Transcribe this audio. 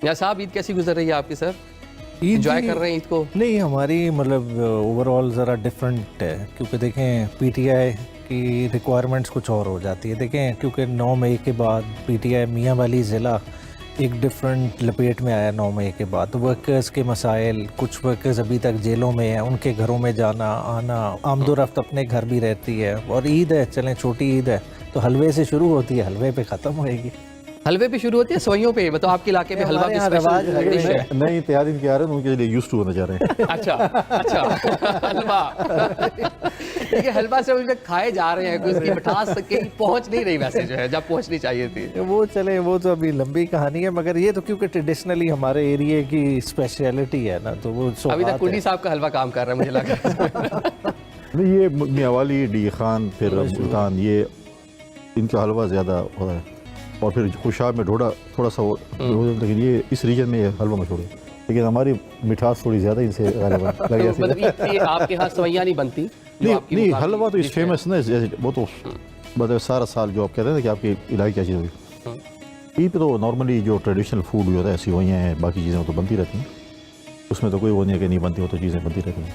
या साहब ईद कैसी गुजर रही है आपकी सर? ईद एंजॉय भी- कर रहे हैं ईद को? नहीं, हमारी मतलब ओवरऑल ज़रा डिफरेंट है, क्योंकि देखें पीटीआई की रिक्वायरमेंट्स कुछ और हो जाती है। देखें क्योंकि 9 मई के बाद पीटीआई मियाँ वाली ज़िला एक डिफरेंट लपेट में आया 9 मई के बाद। वर्कर्स के मसाइल, कुछ वर्कर्स अभी तक जेलों में हैं, उनके घरों में जाना आना, आमदोरफ्त अपने घर भी रहती है। और ईद है, चलें छोटी ईद है तो हलवे से शुरू होती है, हलवे पे ख़त्म होएगी। हलवे पे शुरू होती है, सवैयों पे? मतलब आपके इलाके में हलवा हमारे की यहाँ रवाज स्पेशल है। डिश है? नए इत्तेहाद इनके आ रहे हैं, उनके लिए यूज टू होना चाह रहे हैं। अच्छा अच्छा हलवा देखिए, हलवा से उनके खाए जा रहे हैं, कोई उसकी मिठास कहीं पहुंच नहीं रही वैसे जो है, जब पहुंचनी चाहिए थी। वो चले, वो तो अभी लंबी कहानी है, मगर ये तो क्योंकि ट्रेडिशनली हमारे एरिया की स्पेशलिटी है ना, तो वो अभी सौगात तक कुंडी है। साहब का हलवा काम कर रहा है मुझे लग रहा है। नहीं, ये मियावाली, डी खान, फिर मुल्तान, ये इनका हलवा ज़्यादा होता है। और फिर खुशाब में ढोडा थोड़ा सा लेकिन ये इस रीजन में ये हलवा मशहूर है। लेकिन हमारी मिठास थोड़ी ज़्यादा इनसे गालिबा लग जाती मतलब है। ईद पे आपके यहाँ सवैयाँ नहीं बनती? जो नहीं आपकी नहीं, मुकाबले हलवा तो इस डिश है। फेमस ना, जैसे वो तो मतलब सारा साल जो आप कहते हैं ना कि आपकी इलाके क्या चीज़ होगी। ईद पे तो नॉर्मली जो ट्रेडिशनल फूड जो होता है, सेवइयाँ हैं, बाकी चीज़ें वो तो बनती रहती हैं। उसमें तो कोई वो नहीं है कि नहीं बनती, वो तो चीज़ें बनती रहती हैं।